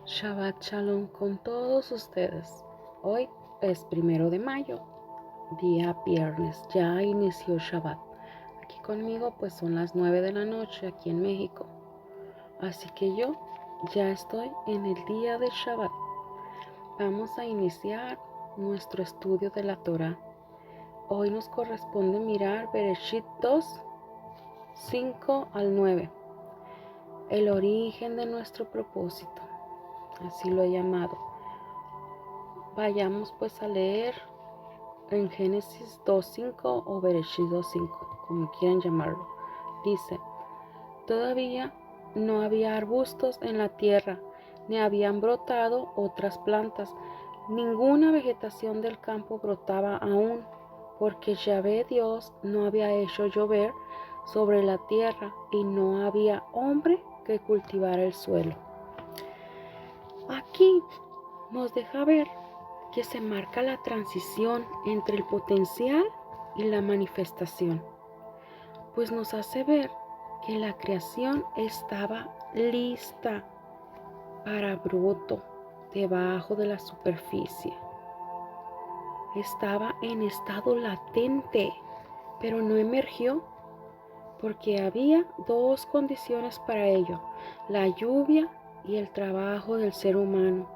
Shabbat Shalom con todos ustedes. Hoy es 1 de mayo, día viernes. Ya inició Shabbat. Aquí conmigo pues son las 9 de la noche aquí en México. Así que yo ya estoy en el día de Shabbat. Vamos a iniciar nuestro estudio de la Torah. Hoy nos corresponde mirar Bereshit 2, 5 al 9. El origen de nuestro propósito. Así lo he llamado. Vayamos pues a leer en Génesis 2.5 o Bereshit 2.5, como quieran llamarlo. Dice: todavía no había arbustos en la tierra, ni habían brotado otras plantas. Ninguna vegetación del campo brotaba aún, porque Yahvé Dios no había hecho llover sobre la tierra, y no había hombre que cultivara el suelo. Aquí nos deja ver que se marca la transición entre el potencial y la manifestación, pues nos hace ver que la creación estaba lista para broto debajo de la superficie. Estaba en estado latente, pero no emergió, porque había dos condiciones para ello: la lluvia y el trabajo del ser humano.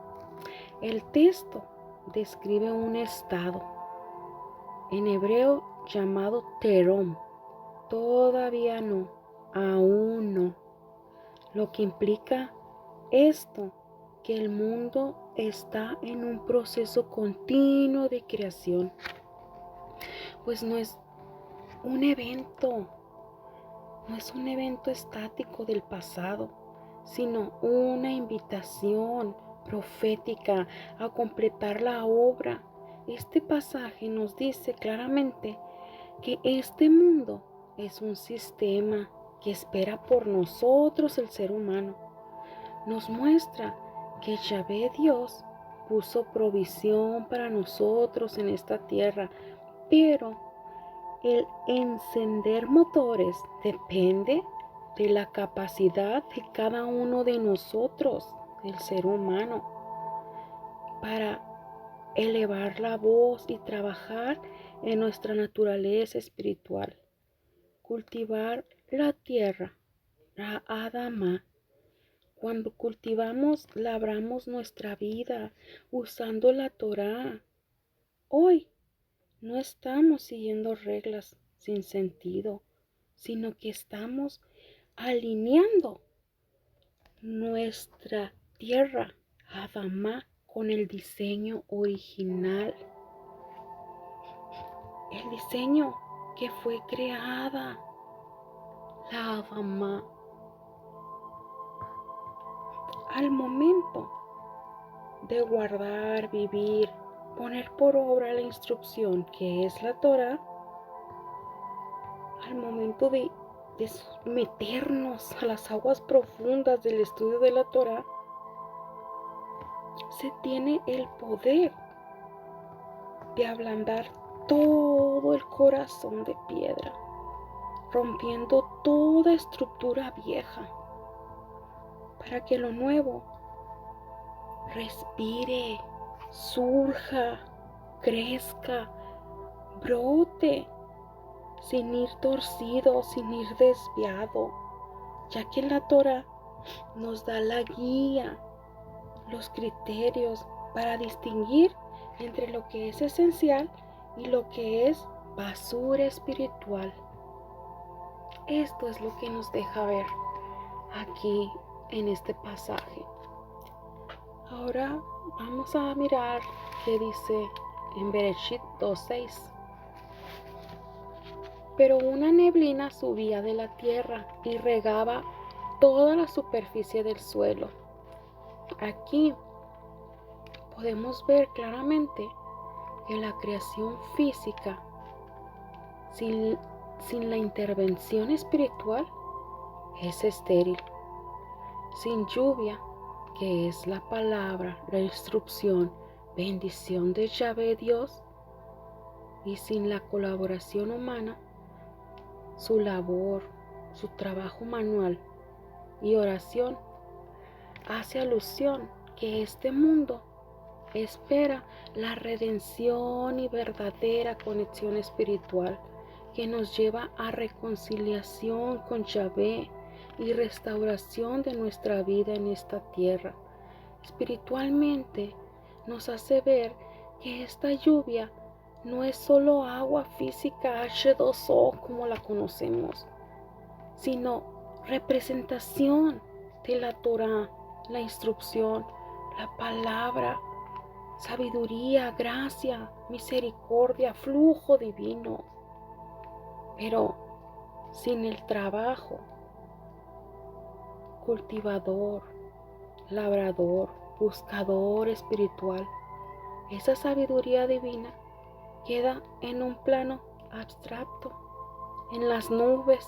El texto describe un estado en hebreo llamado terom. Todavía no, aún no. Lo que implica esto, que el mundo está en un proceso continuo de creación, pues no es un evento estático del pasado, sino una invitación profética a completar la obra. Este pasaje nos dice claramente que este mundo es un sistema que espera por nosotros, el ser humano. Nos muestra que Yahvé Dios puso provisión para nosotros en esta tierra, pero el encender motores depende de la capacidad de cada uno de nosotros, el ser humano, para elevar la voz y trabajar en nuestra naturaleza espiritual. Cultivar la tierra, la Adama. Cuando cultivamos, labramos nuestra vida usando la Torah. Hoy no estamos siguiendo reglas sin sentido, sino que estamos alineando nuestra tierra, Adama, con el diseño original. El diseño que fue creada, la Adama. Al momento de guardar, vivir, poner por obra la instrucción que es la Torah, al momento de meternos a las aguas profundas del estudio de la Torah, se tiene el poder de ablandar todo el corazón de piedra, rompiendo toda estructura vieja, para que lo nuevo respire, surja, crezca, brote, sin ir torcido, sin ir desviado, ya que la Torah nos da la guía, los criterios para distinguir entre lo que es esencial y lo que es basura espiritual. Esto es lo que nos deja ver aquí en este pasaje. Ahora vamos a mirar qué dice en Bereshit 2.6. Pero una neblina subía de la tierra y regaba toda la superficie del suelo. Aquí podemos ver claramente que la creación física, sin la intervención espiritual, es estéril. Sin lluvia, que es la palabra, la instrucción, bendición de Yahvé Dios, y sin la colaboración humana, su labor, su trabajo manual y oración, hace alusión que este mundo espera la redención y verdadera conexión espiritual que nos lleva a reconciliación con Yahvé y restauración de nuestra vida en esta tierra. Espiritualmente nos hace ver que esta lluvia no es solo agua física H2O como la conocemos, sino representación de la Torah, la instrucción, la palabra, sabiduría, gracia, misericordia, flujo divino. Pero sin el trabajo, cultivador, labrador, buscador espiritual, esa sabiduría divina queda en un plano abstracto, en las nubes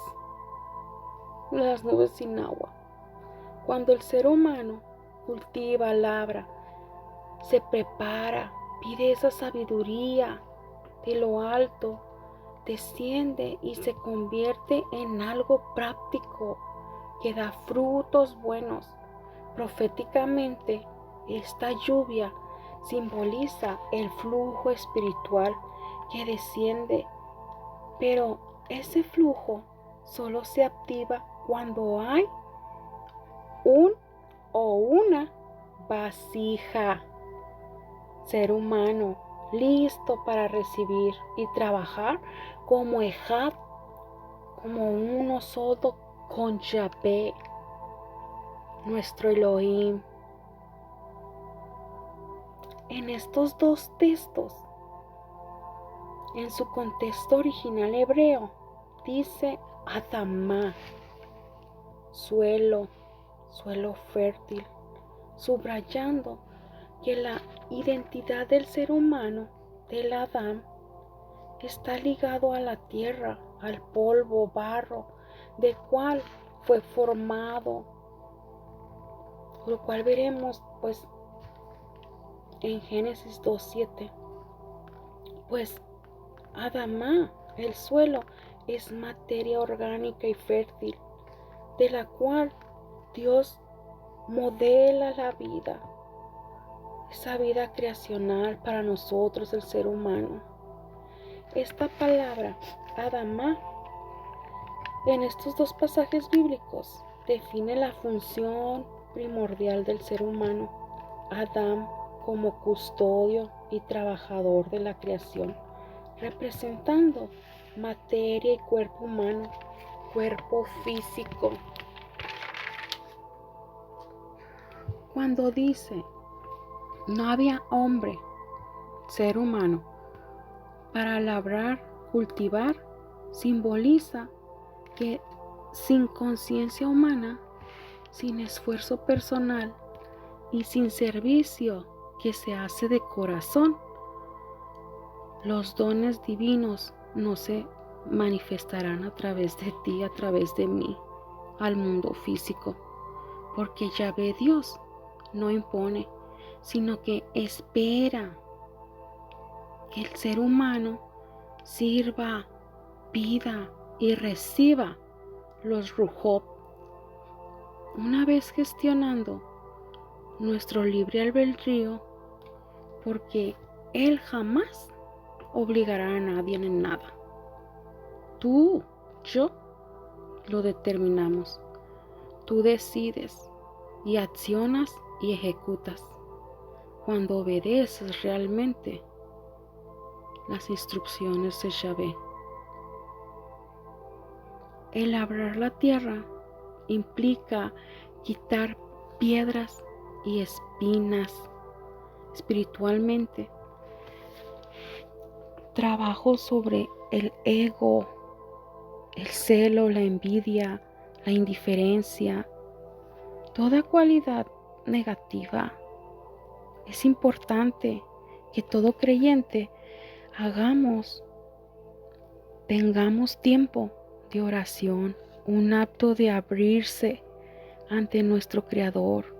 sin agua. Cuando el ser humano cultiva, labra, se prepara, pide esa sabiduría de lo alto, desciende y se convierte en algo práctico que da frutos buenos. Proféticamente, esta lluvia simboliza el flujo espiritual que desciende, pero ese flujo solo se activa cuando hay un o una vasija, ser humano listo para recibir y trabajar como Ejad, como uno solo con Yahvé, nuestro Elohim. En estos dos textos, en su contexto original hebreo, dice Adamá, suelo fértil, subrayando que la identidad del ser humano, del Adán, está ligado a la tierra, al polvo, barro, del cual fue formado, lo cual veremos pues en Génesis 2:7. Pues Adamá, el suelo, es materia orgánica y fértil, de la cual Dios modela la vida, esa vida creacional para nosotros, el ser humano. Esta palabra, Adamá, en estos dos pasajes bíblicos, define la función primordial del ser humano. Adán como custodio y trabajador de la creación, representando materia y cuerpo humano, cuerpo físico. Cuando dice, no había hombre, ser humano, para labrar, cultivar, simboliza que sin conciencia humana, sin esfuerzo personal y sin servicio que se hace de corazón, los dones divinos no se manifestarán a través de ti, a través de mí, al mundo físico, porque Yahvé Dios no impone, sino que espera que el ser humano sirva, pida y reciba los Rujob. Una vez gestionando nuestro libre albedrío, porque Él jamás obligará a nadie en nada. Tú, yo, lo determinamos. Tú decides y accionas y ejecutas cuando obedeces realmente las instrucciones de Yahvé. El labrar la tierra implica quitar piedras y espinas. Espiritualmente, trabajo sobre el ego, el celo, la envidia, la indiferencia, toda cualidad negativa. Es importante que todo creyente tengamos tiempo de oración, un acto de abrirse ante nuestro Creador,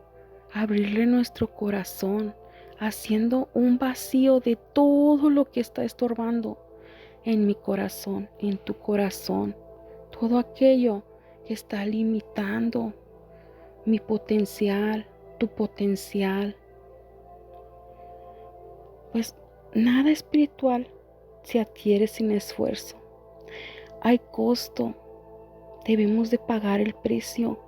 abrirle nuestro corazón, haciendo un vacío de todo lo que está estorbando en mi corazón, en tu corazón, todo aquello que está limitando mi potencial, tu potencial, pues nada espiritual se adquiere sin esfuerzo. Hay costo, debemos de pagar el precio.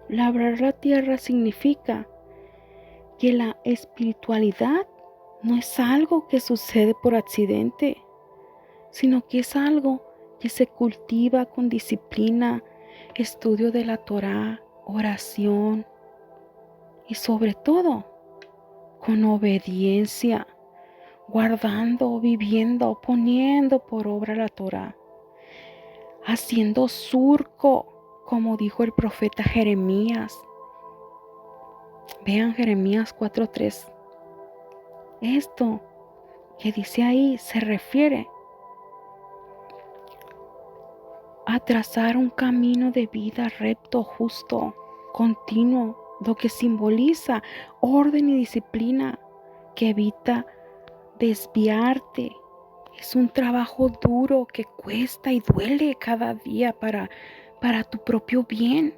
Labrar la tierra significa que la espiritualidad no es algo que sucede por accidente, sino que es algo que se cultiva con disciplina, estudio de la Torá, oración y sobre todo con obediencia, guardando, viviendo, poniendo por obra la Torá, haciendo surco, como dijo el profeta Jeremías. Vean Jeremías 4:3. Esto que dice ahí se refiere a trazar un camino de vida recto, justo, continuo, lo que simboliza orden y disciplina que evita desviarte. Es un trabajo duro que cuesta y duele cada día para tu propio bien,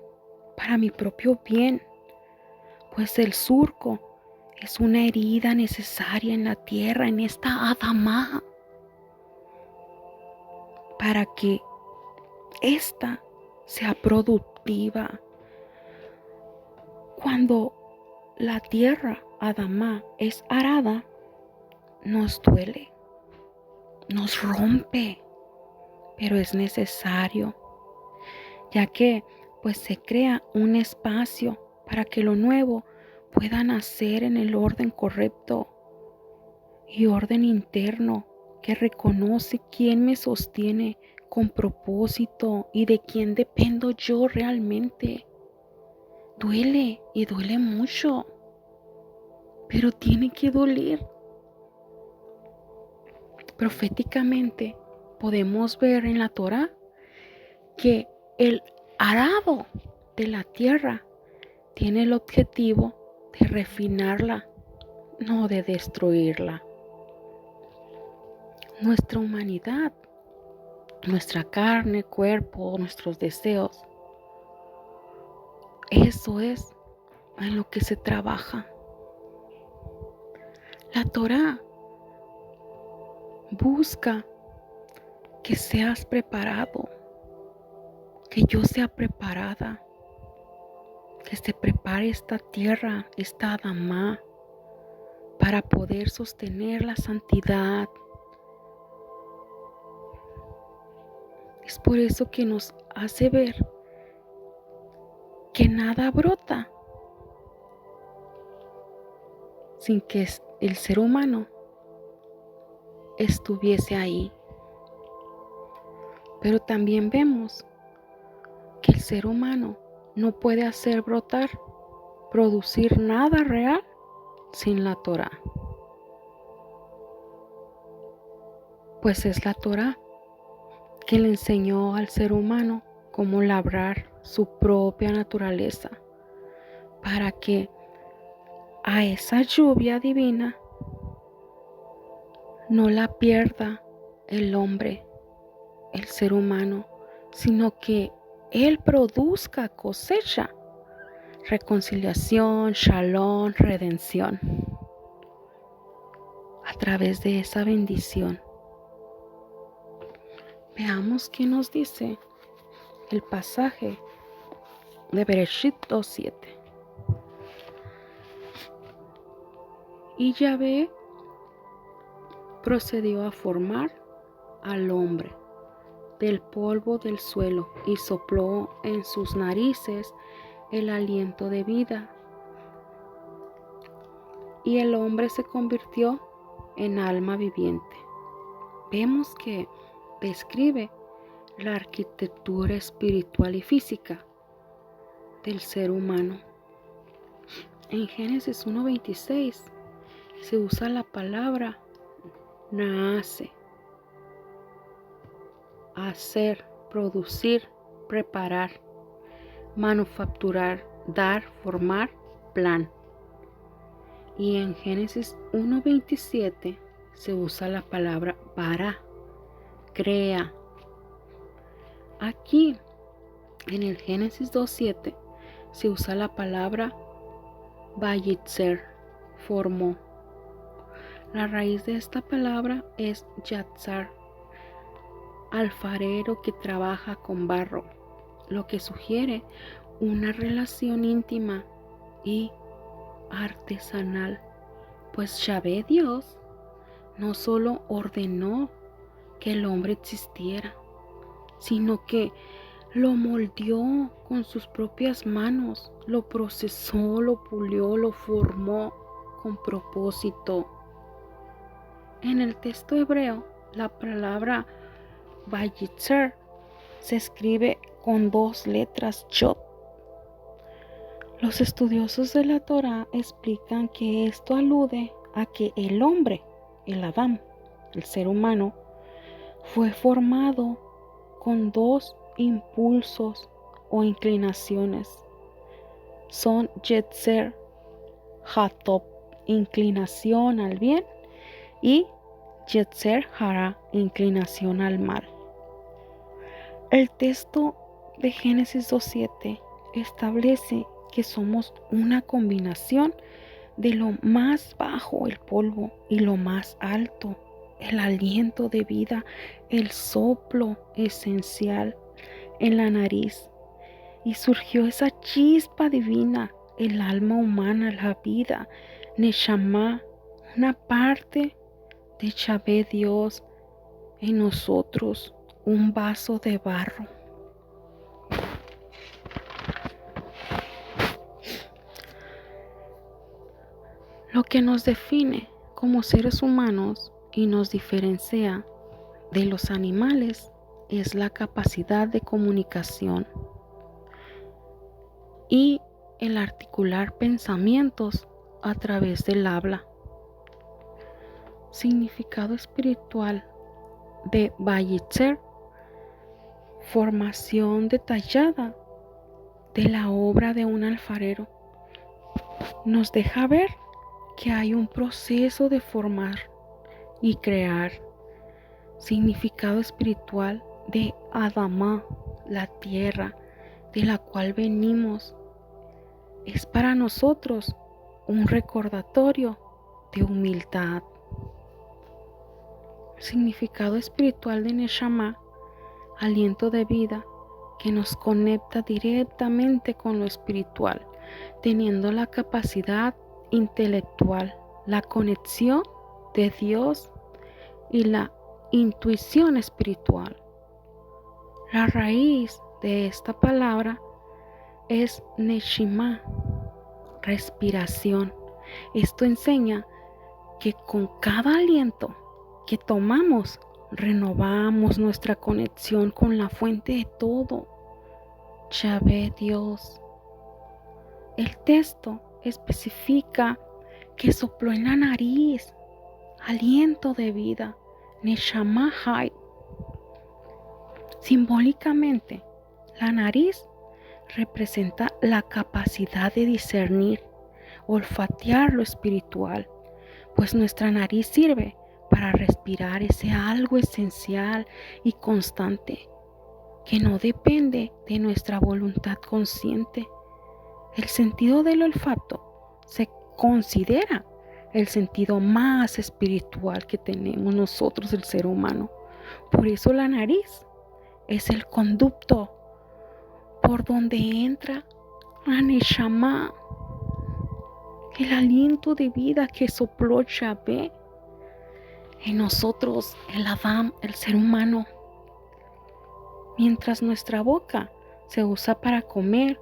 para mi propio bien. Pues el surco es una herida necesaria en la tierra, en esta Adamá, para que ésta sea productiva. Cuando la tierra Adamá es arada, nos duele, nos rompe, pero es necesario, ya que pues se crea un espacio para que lo nuevo pueda nacer en el orden correcto y orden interno que reconoce quién me sostiene con propósito y de quién dependo yo realmente. Duele y duele mucho, pero tiene que doler. Proféticamente podemos ver en la Torá que el arado de la tierra tiene el objetivo de refinarla, no de destruirla. Nuestra humanidad, nuestra carne, cuerpo, nuestros deseos, eso es en lo que se trabaja. La Torá busca que seas preparado, que yo sea preparada, que se prepare esta tierra, esta Adamá, para poder sostener la santidad. Es por eso que nos hace ver que nada brota sin que el ser humano estuviese ahí. Pero también vemos que el ser humano no puede hacer brotar, producir nada real sin la Torá. Pues es la Torá que le enseñó al ser humano cómo labrar su propia naturaleza para que a esa lluvia divina no la pierda el hombre, el ser humano, sino que él produzca cosecha, reconciliación, shalom, redención, a través de esa bendición. Veamos qué nos dice el pasaje de Bereshit 2:7. Y Yahvé procedió a formar al hombre del polvo del suelo y sopló en sus narices el aliento de vida. Y el hombre se convirtió en alma viviente. Vemos que describe la arquitectura espiritual y física del ser humano. En Génesis 1:26 se usa la palabra nace, hacer, producir, preparar, manufacturar, dar, formar, plan. Y en Génesis 1:27 se usa la palabra bara, crea. Aquí en el Génesis 2:7 se usa la palabra vayitzer, formó. La raíz de esta palabra es yatzar, alfarero que trabaja con barro, lo que sugiere una relación íntima y artesanal, pues Yahvé Dios no solo ordenó que el hombre existiera, sino que lo moldeó con sus propias manos, lo procesó, lo pulió, lo formó con propósito. En el texto hebreo, la palabra Vayitzer se escribe con 2 letras Yod. Los estudiosos de la Torá explican que esto alude a que el hombre, el Adán, el ser humano, fue formado con 2 impulsos o inclinaciones. Son Yetzer Hatov, inclinación al bien, y Yetzer Hara, inclinación al mal. El texto de Génesis 2:7 establece que somos una combinación de lo más bajo, el polvo, y lo más alto, el aliento de vida, el soplo esencial en la nariz. Y surgió esa chispa divina, el alma humana, la vida, Neshama, una parte de Yahvé Dios en nosotros, un vaso de barro. Lo que nos define como seres humanos y nos diferencia de los animales es la capacidad de comunicación y el articular pensamientos a través del habla. Significado espiritual de Vayitzer: formación detallada de la obra de un alfarero. Nos deja ver que hay un proceso de formar y crear. Significado espiritual de Adamá, la tierra de la cual venimos. Es para nosotros un recordatorio de humildad. Significado espiritual de Neshama, aliento de vida que nos conecta directamente con lo espiritual, teniendo la capacidad intelectual, la conexión de Dios y la intuición espiritual. La raíz de esta palabra es Neshima, respiración. Esto enseña que con cada aliento que tomamos, renovamos nuestra conexión con la fuente de todo, Yahvé Dios. El texto especifica que sopló en la nariz, aliento de vida, Neshama Hay. Simbólicamente, la nariz representa la capacidad de discernir, olfatear lo espiritual, pues nuestra nariz sirve para respirar ese algo esencial y constante que no depende de nuestra voluntad consciente. El sentido del olfato se considera el sentido más espiritual que tenemos nosotros, el ser humano. Por eso la nariz es el conducto por donde entra la Neshama, el aliento de vida que sopló Yahvé en nosotros, el Adán, el ser humano. Mientras nuestra boca se usa para comer,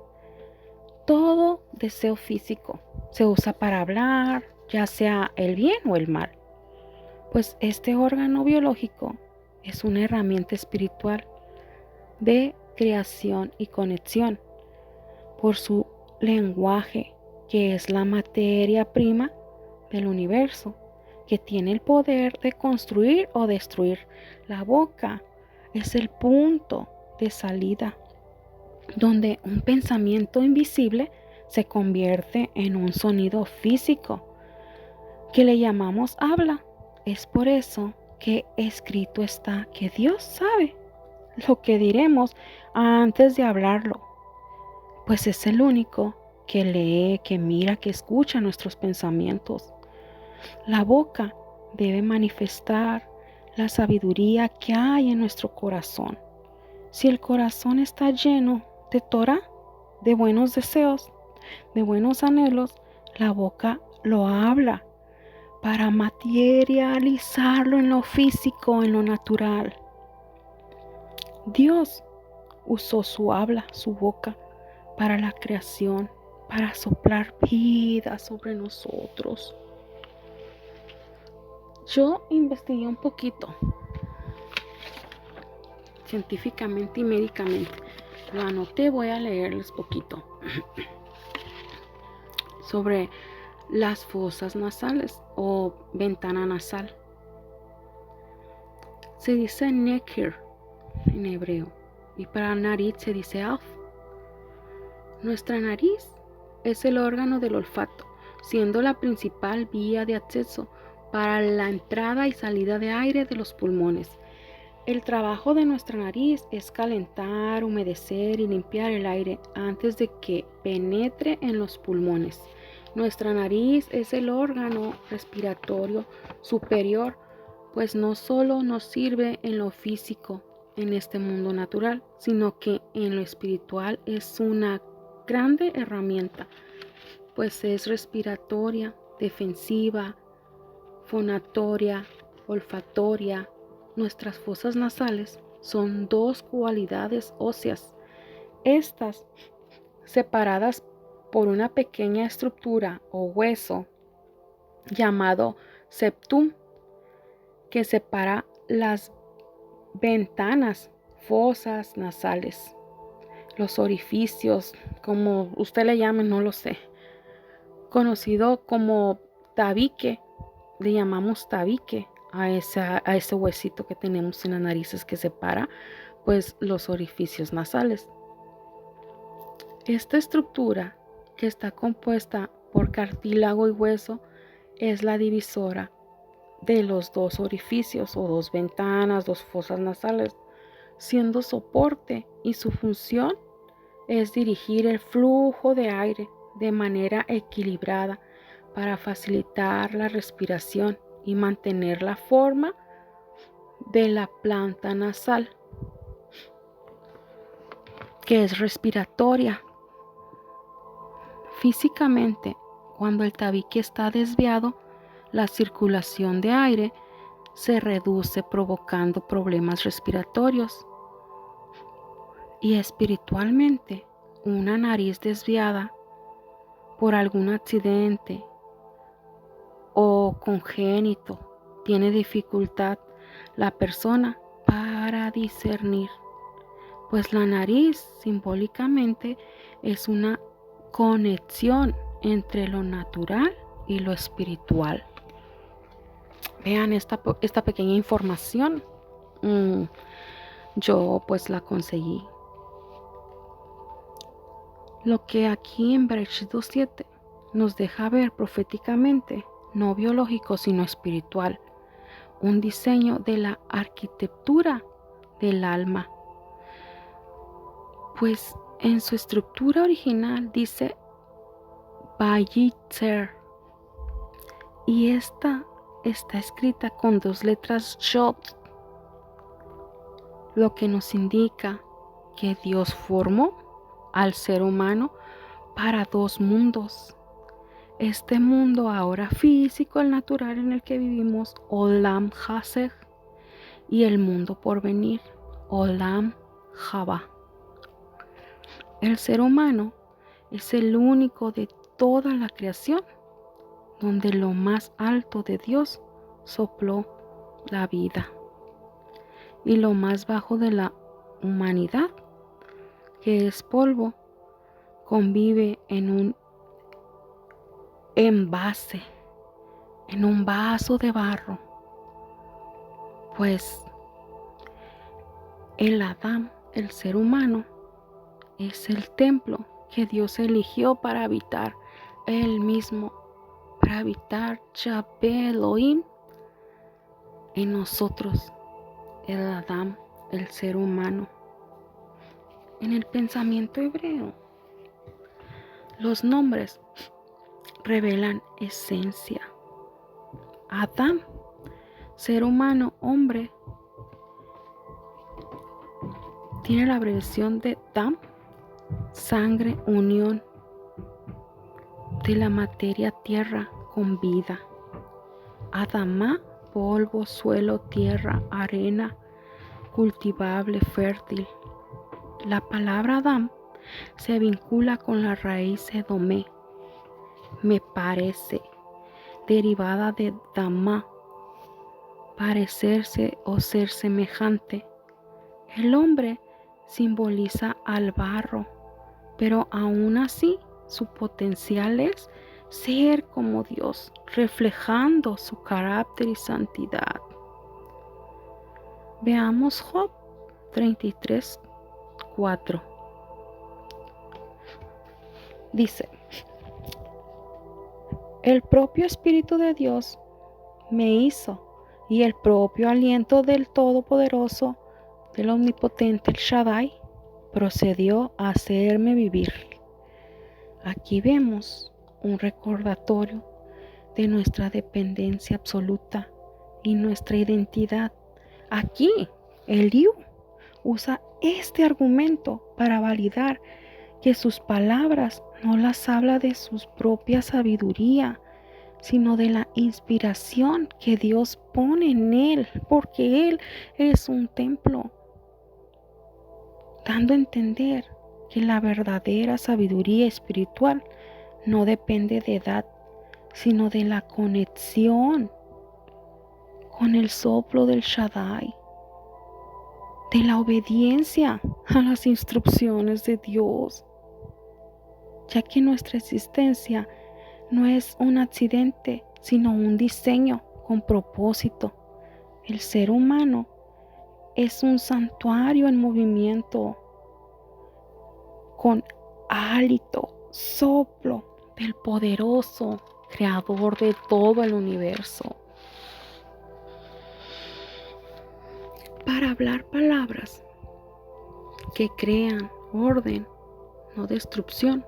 todo deseo físico se usa para hablar, ya sea el bien o el mal, pues este órgano biológico es una herramienta espiritual de creación y conexión por su lenguaje, que es la materia prima del universo, que tiene el poder de construir o destruir. La boca es el punto de salida, donde un pensamiento invisible se convierte en un sonido físico, que le llamamos habla. Es por eso que escrito está que Dios sabe lo que diremos antes de hablarlo, pues es el único que lee, que mira, que escucha nuestros pensamientos. La boca debe manifestar la sabiduría que hay en nuestro corazón. Si el corazón está lleno de Torah, de buenos deseos, de buenos anhelos, la boca lo habla para materializarlo en lo físico, en lo natural. Dios usó su habla, su boca, para la creación, para soplar vida sobre nosotros. Yo investigué un poquito, científicamente y médicamente. Lo anoté, voy a leerles poquito sobre las fosas nasales o ventana nasal. Se dice nekir en hebreo y para nariz se dice alf. Nuestra nariz es el órgano del olfato, siendo la principal vía de acceso para la entrada y salida de aire de los pulmones. El trabajo de nuestra nariz es calentar, humedecer y limpiar el aire antes de que penetre en los pulmones. Nuestra nariz es el órgano respiratorio superior, pues no solo nos sirve en lo físico, en este mundo natural, sino que en lo espiritual es una grande herramienta, pues es respiratoria, defensiva, fonatoria, olfatoria. Nuestras fosas nasales son dos cualidades óseas. Estas, separadas por una pequeña estructura o hueso llamado septum, que separa las ventanas, fosas nasales. Los orificios, como usted le llame, no lo sé, conocido como tabique, le llamamos tabique a ese huesito que tenemos en las narices que separa pues los orificios nasales. Esta estructura, que está compuesta por cartílago y hueso, es la divisora de los dos orificios o dos ventanas, dos fosas nasales, siendo soporte, y su función es dirigir el flujo de aire de manera equilibrada para facilitar la respiración y mantener la forma de la planta nasal, que es respiratoria. Físicamente, cuando el tabique está desviado, la circulación de aire se reduce, provocando problemas respiratorios. Y espiritualmente, una nariz desviada por algún accidente o congénito tiene dificultad la persona para discernir, pues la nariz simbólicamente es una conexión entre lo natural y lo espiritual. Vean esta pequeña información. Yo pues la conseguí. Lo que aquí en Bereshit 2:7 nos deja ver proféticamente, no biológico sino espiritual, un diseño de la arquitectura del alma. Pues en su estructura original dice Vayitzer, y esta está escrita con dos letras Yod, lo que nos indica que Dios formó al ser humano para dos mundos. Este mundo ahora físico, el natural en el que vivimos, Olam Haseg, y el mundo por venir, Olam Haba. El ser humano es el único de toda la creación donde lo más alto de Dios sopló la vida, y lo más bajo de la humanidad, que es polvo, convive en un envase, en un vaso de barro, pues el Adán, el ser humano, es el templo que Dios eligió para habitar Él mismo, para habitar Yahvé Elohim en nosotros, el Adán, el ser humano. En el pensamiento hebreo, los nombres revelan esencia. Adán ser humano, hombre, tiene la abreviación de Dam, sangre, unión de la materia tierra con vida. Adamá, polvo, suelo, tierra, arena, cultivable, fértil. La palabra Adam se vincula con la raíz edomé, me parece, derivada de Damá, parecerse o ser semejante. El hombre simboliza al barro, pero aún así su potencial es ser como Dios, reflejando su carácter y santidad. Veamos Job 33:4. Dice: el propio Espíritu de Dios me hizo, y el propio aliento del Todopoderoso, del Omnipotente, el Shaddai, procedió a hacerme vivir. Aquí vemos un recordatorio de nuestra dependencia absoluta y nuestra identidad. Aquí, Eliú usa este argumento para validar que sus palabras no las habla de su propia sabiduría, sino de la inspiración que Dios pone en él, porque él es un templo, dando a entender que la verdadera sabiduría espiritual no depende de edad, sino de la conexión con el soplo del Shaddai, de la obediencia a las instrucciones de Dios, ya que nuestra existencia no es un accidente, sino un diseño con propósito. El ser humano es un santuario en movimiento, con hálito, soplo del poderoso creador de todo el universo. Para hablar palabras que crean orden, no destrucción,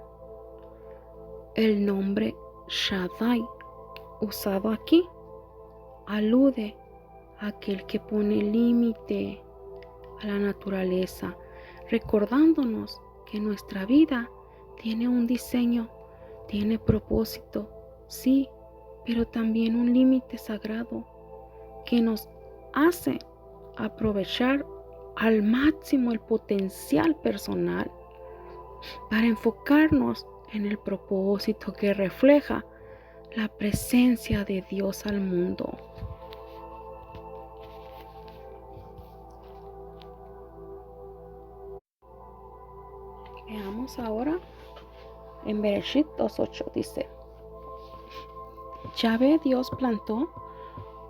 el nombre Shaddai, usado aquí, alude a aquel que pone límite a la naturaleza, recordándonos que nuestra vida tiene un diseño, tiene propósito, sí, pero también un límite sagrado que nos hace aprovechar al máximo el potencial personal para enfocarnos en el propósito que refleja la presencia de Dios al mundo. Veamos ahora en Bereshit 2:8, dice: Yahvé Dios plantó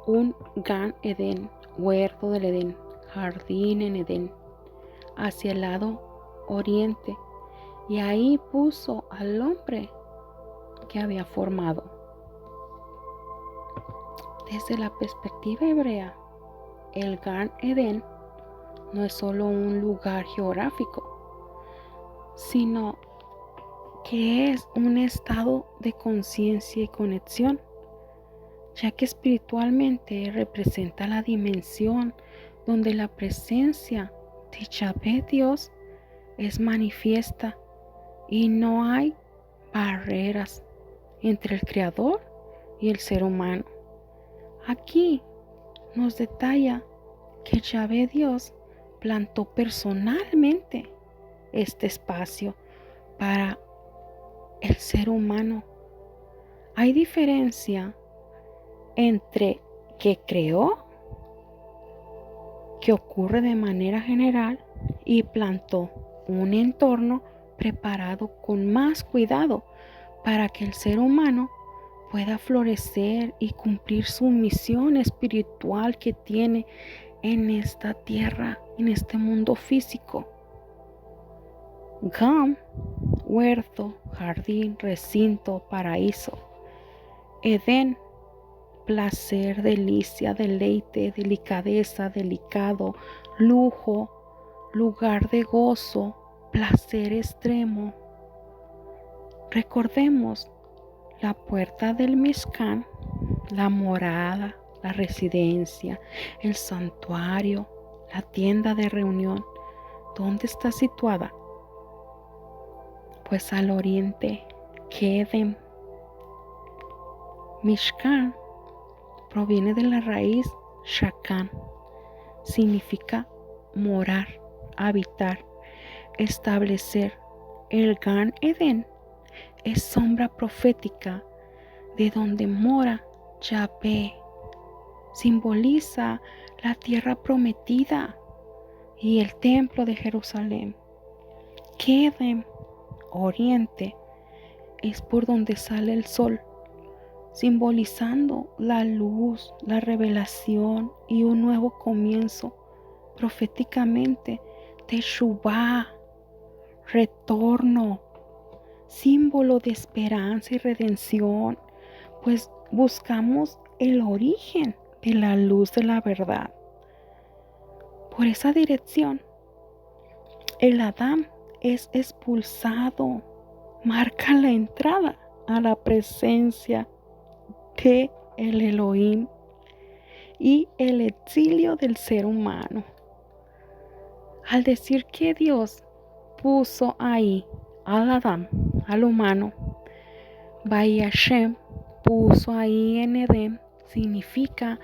un Gan Edén, huerto del Edén, jardín en Edén, hacia el lado oriente, y ahí puso al hombre que había formado. Desde la perspectiva hebrea, el Gan Edén no es solo un lugar geográfico, sino que es un estado de conciencia y conexión, ya que espiritualmente representa la dimensión donde la presencia de Yahvé Dios es manifiesta y no hay barreras entre el Creador y el ser humano. Aquí nos detalla que Yahvé Dios plantó personalmente este espacio para el ser humano. Hay diferencia entre que creó, que ocurre de manera general, y plantó un entorno preparado con más cuidado para que el ser humano pueda florecer y cumplir su misión espiritual que tiene en esta tierra, en este mundo físico. Gam, huerto, jardín, recinto, paraíso. Edén, placer, delicia, deleite, delicadeza, delicado, lujo, lugar de gozo, placer extremo. Recordemos la puerta del Mishkan, la morada la residencia, el santuario, la tienda de reunión. ¿Dónde está situada? Pues al oriente, Kedem. Mishkan proviene de la raíz Shakan. Significa morar, habitar, establecer. El Gan Eden es sombra profética de donde mora Yahvé. Simboliza la tierra prometida y el templo de Jerusalén. Kedem, oriente, es por donde sale el sol, simbolizando la luz, la revelación y un nuevo comienzo. Proféticamente, Teshuvah, retorno, símbolo de esperanza y redención, pues buscamos el origen de la luz de la verdad. Por esa dirección, el Adán es expulsado, marca la entrada a la presencia de el Elohim y el exilio del ser humano. Al decir que Dios puso ahí al Adán, al humano, Vayashem puso ahí en Edén, significa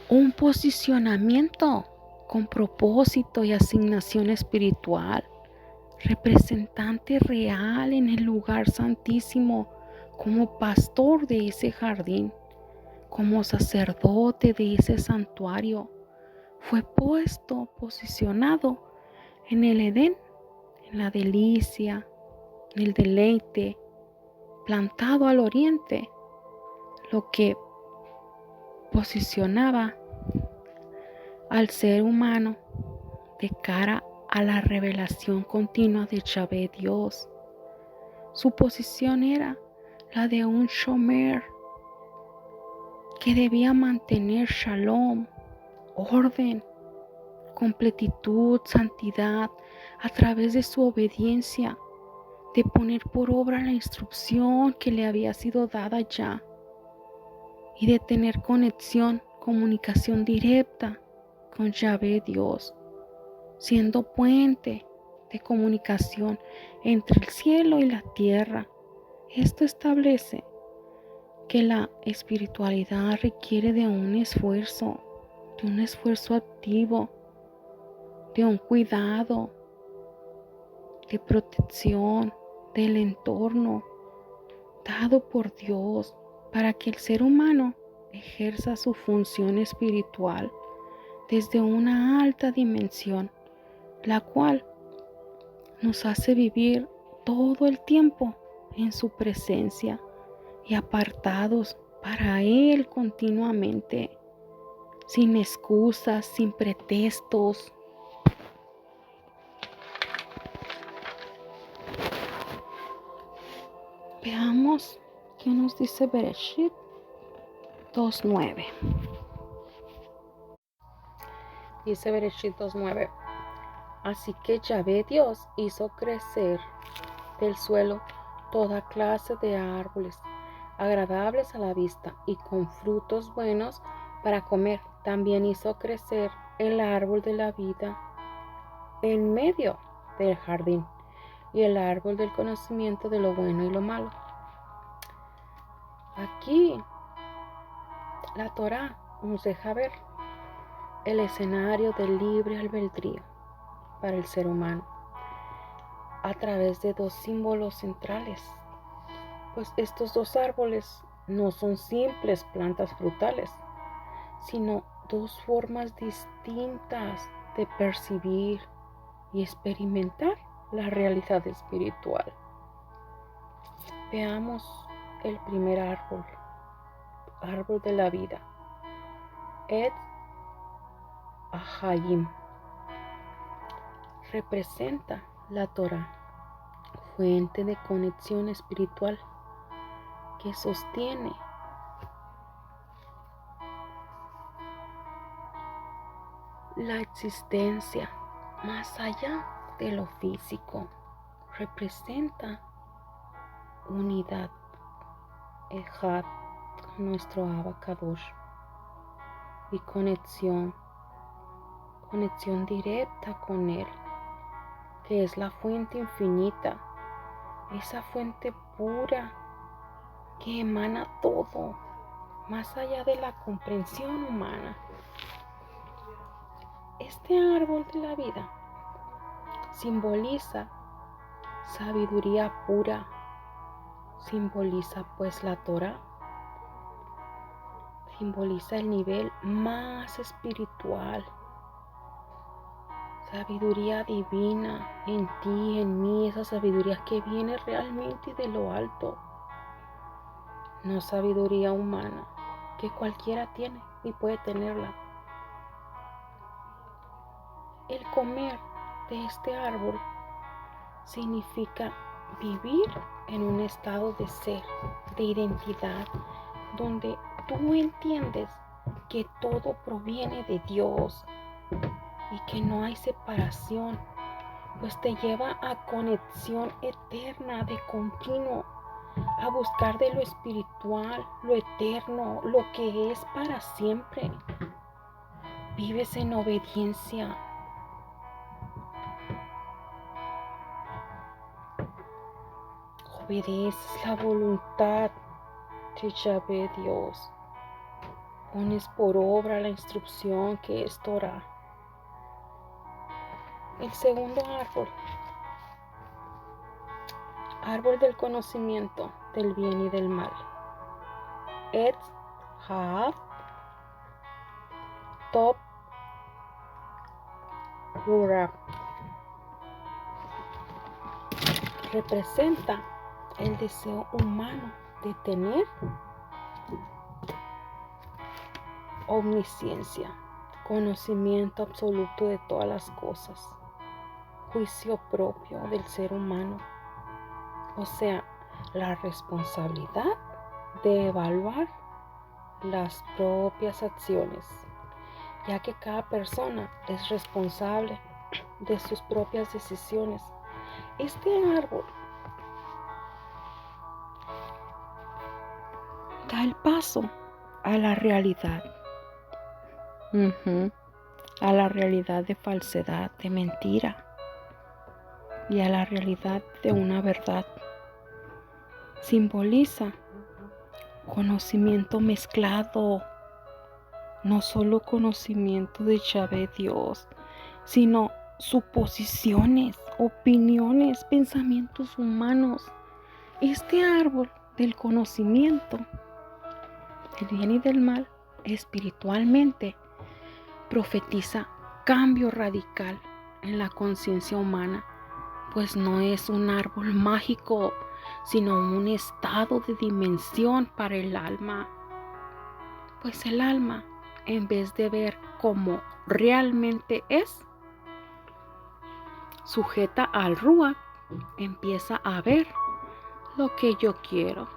un posicionamiento con propósito y asignación espiritual, representante real en el lugar santísimo, como pastor de ese jardín, como sacerdote de ese santuario. Fue posicionado en el Edén, en la delicia, en el deleite, plantado al oriente, lo que posicionaba al ser humano de cara a la revelación continua de Yahvé Dios. Su posición era la de un shomer que debía mantener shalom, orden, completitud, santidad a través de su obediencia, de poner por obra la instrucción que le había sido dada ya y de tener comunicación directa con Yahvé Dios, siendo puente de comunicación entre el cielo y la tierra. Esto establece que la espiritualidad requiere de un esfuerzo activo, de un cuidado, de protección del entorno dado por Dios para que el ser humano ejerza su función espiritual desde una alta dimensión, la cual nos hace vivir todo el tiempo en su presencia y apartados para Él continuamente, sin excusas, sin pretextos. Veamos qué nos dice Bereshit 2:9. Dice Bereshit 2:9. Así que Yahvé Dios hizo crecer del suelo toda clase de árboles agradables a la vista y con frutos buenos para comer. También hizo crecer el árbol de la vida en medio del jardín y el árbol del conocimiento de lo bueno y lo malo. Aquí la Torá nos deja ver el escenario del libre albedrío para el ser humano a través de dos símbolos centrales, pues estos dos árboles no son simples plantas frutales, sino dos formas distintas de percibir y experimentar la realidad espiritual. Veamos el primer árbol, árbol de la vida, Etz Ahayim, representa la Torá, fuente de conexión espiritual que sostiene la existencia más allá de lo físico. Representa unidad, Ejad, con nuestro Abacadosh. y conexión directa con Él, que es la fuente infinita, esa fuente pura que emana todo, más allá de la comprensión humana. Este árbol de la vida simboliza sabiduría pura, simboliza pues la Torah, simboliza el nivel más espiritual, sabiduría divina en ti, en mí, esa sabiduría que viene realmente de lo alto, no sabiduría humana que cualquiera tiene y puede tenerla. El comer de este árbol significa vivir en un estado de ser, de identidad, donde tú entiendes que todo proviene de Dios y que no hay separación, pues te lleva a conexión eterna de continuo, a buscar de lo espiritual, lo eterno, lo que es para siempre. Vives en obediencia. Obedeces la voluntad de Yahvé Dios. Pones por obra la instrucción que es Torah. El segundo árbol, árbol del conocimiento del bien y del mal. Etz Ha'af Top Urab. Representa el deseo humano de tener omnisciencia, conocimiento absoluto de todas las cosas, juicio propio del ser humano, o sea, la responsabilidad de evaluar las propias acciones, ya que cada persona es responsable de sus propias decisiones. Este árbol da el paso a la realidad, a la realidad de falsedad, de mentira, y a la realidad de una verdad. Simboliza conocimiento mezclado, no solo conocimiento de Yahvé Dios, sino suposiciones, opiniones, pensamientos humanos. Este árbol del conocimiento del bien y del mal, espiritualmente, profetiza cambio radical en la conciencia humana, pues no es un árbol mágico, sino un estado de dimensión para el alma. Pues el alma, en vez de ver como realmente es, sujeta al Ruach, empieza a ver lo que yo quiero,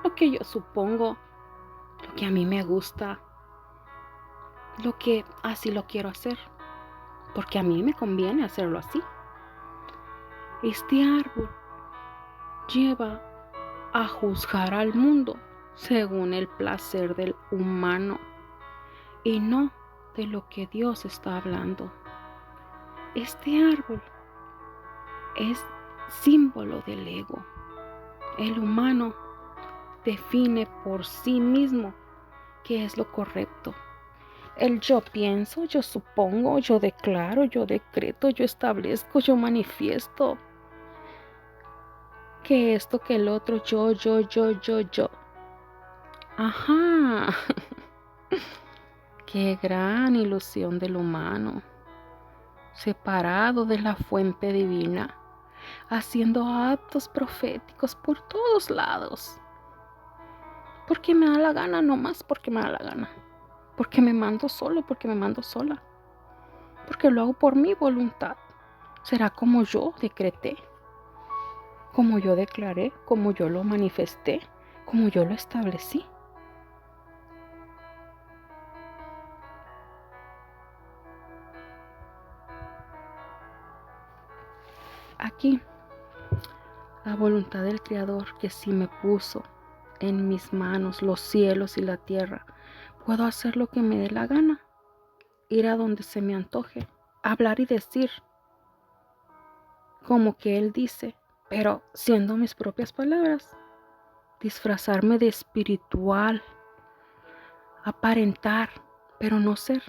lo que yo supongo, lo que a mí me gusta, lo que así lo quiero hacer, porque a mí me conviene hacerlo así. Este árbol lleva a juzgar al mundo según el placer del humano y no de lo que Dios está hablando. Este árbol es símbolo del ego. El humano define por sí mismo qué es lo correcto. El yo pienso, yo supongo, yo declaro, yo decreto, yo establezco, yo manifiesto. Que esto, que el otro, yo. Ajá. Qué gran ilusión del humano, separado de la fuente divina, haciendo actos proféticos por todos lados. Porque me da la gana, no más porque me da la gana. Porque me mando solo, porque me mando sola. Porque lo hago por mi voluntad. Será como yo decreté, como yo declaré, como yo lo manifesté, como yo lo establecí. Aquí, la voluntad del Creador que sí me puso en mis manos los cielos y la tierra, puedo hacer lo que me dé la gana, ir a donde se me antoje, hablar y decir, como que Él dice, pero siendo mis propias palabras, disfrazarme de espiritual, aparentar, pero no ser.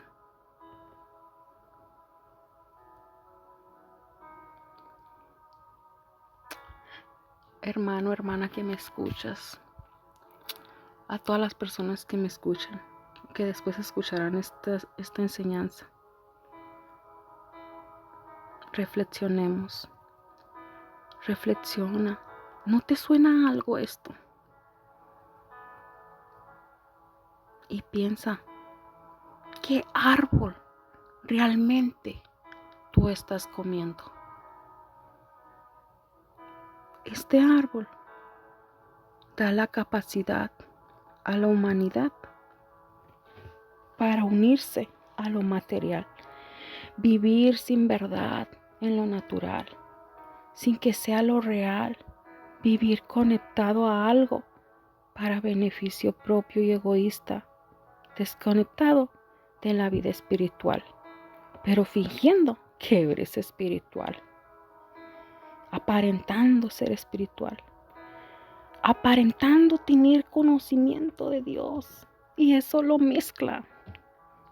Hermano, hermana que me escuchas, a todas las personas que me escuchan, que después escucharán esta enseñanza, reflexionemos. Reflexiona. ¿No te suena algo esto? Y piensa, ¿qué árbol realmente tú estás comiendo? Este árbol da la capacidad a la humanidad para unirse a lo material, vivir sin verdad en lo natural, sin que sea lo real, vivir conectado a algo para beneficio propio y egoísta, desconectado de la vida espiritual, pero fingiendo que eres espiritual, aparentando ser espiritual, aparentando tener conocimiento de Dios, y eso lo mezcla.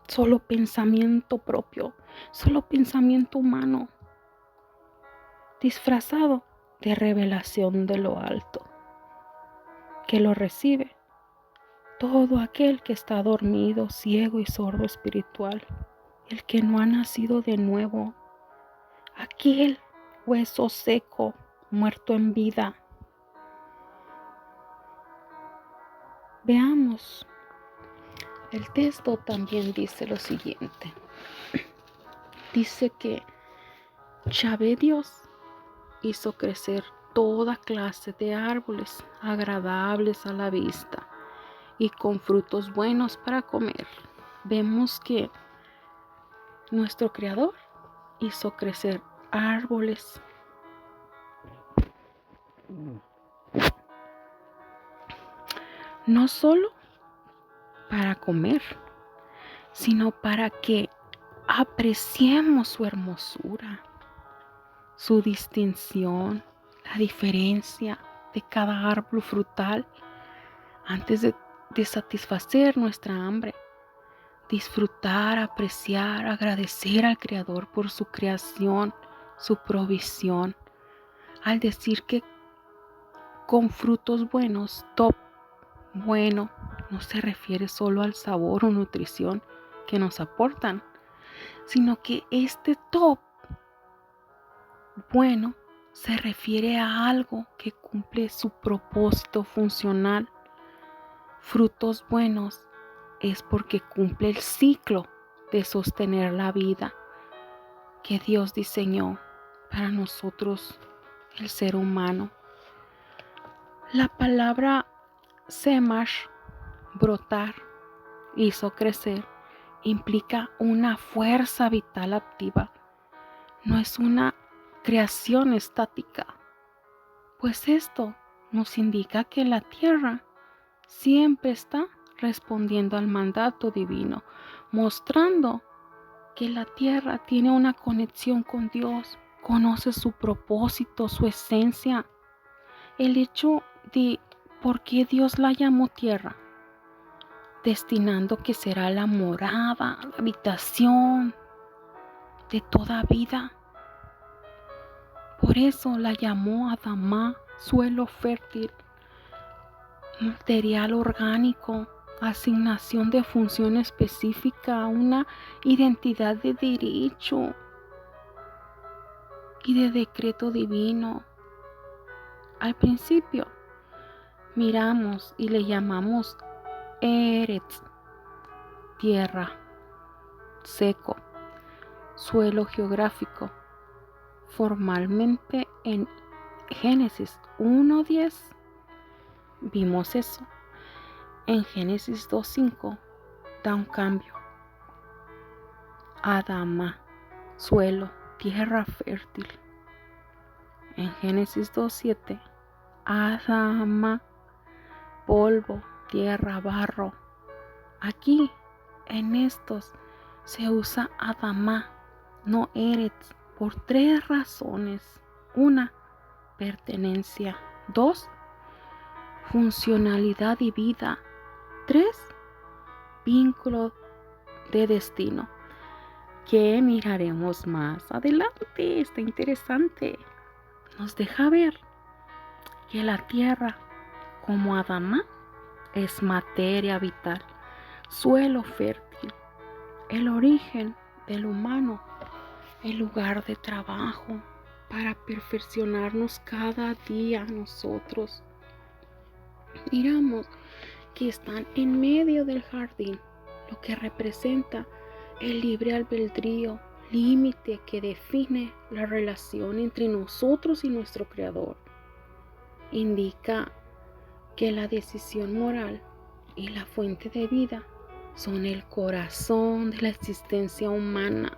Solo pensamiento propio, solo pensamiento humano, disfrazado de revelación de lo alto, que lo recibe todo aquel que está dormido, ciego y sordo espiritual, el que no ha nacido de nuevo, aquel hueso seco, muerto en vida. Veamos, el texto también dice lo siguiente. Dice que Yahvé Dios hizo crecer toda clase de árboles agradables a la vista y con frutos buenos para comer. Vemos que nuestro Creador hizo crecer árboles no solo para comer, sino para que apreciemos su hermosura, su distinción, la diferencia de cada árbol frutal antes de satisfacer nuestra hambre. Disfrutar, apreciar, agradecer al Creador por su creación, su provisión. Al decir que con frutos buenos, top, bueno, no se refiere solo al sabor o nutrición que nos aportan, sino que este top bueno se refiere a algo que cumple su propósito funcional. Frutos buenos es porque cumple el ciclo de sostener la vida que Dios diseñó para nosotros, el ser humano. La palabra semash, brotar, hizo crecer, implica una fuerza vital activa. No es una creación estática, pues esto nos indica que la tierra siempre está respondiendo al mandato divino, mostrando que la tierra tiene una conexión con Dios, conoce su propósito, su esencia. El hecho de por qué Dios la llamó tierra, destinando que será la morada, la habitación de toda vida. Por eso la llamó Adamá, suelo fértil, material orgánico, asignación de función específica, una identidad de derecho y de decreto divino. Al principio miramos y le llamamos Eretz, tierra, seco, suelo geográfico. Formalmente en Génesis 1:10 vimos eso. En Génesis 2:5 da un cambio. Adama, suelo, tierra fértil. En Génesis 2:7, Adama, polvo, tierra, barro. Aquí, en estos, se usa Adamá, no Eretz, por 3 razones. 1, pertenencia. 2, funcionalidad y vida. 3, vínculo de destino, que miraremos más adelante. Está interesante. Nos deja ver que la tierra, como Adamá, es materia vital, suelo fértil, el origen del humano, el lugar de trabajo para perfeccionarnos cada día nosotros. Miramos que están en medio del jardín, lo que representa el libre albedrío, límite que define la relación entre nosotros y nuestro Creador. Indica que la decisión moral y la fuente de vida son el corazón de la existencia humana.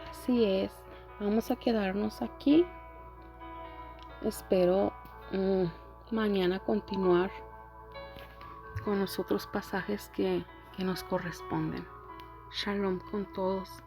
Así es, vamos a quedarnos aquí. Espero mañana continuar con los otros pasajes que nos corresponden. Shalom con todos.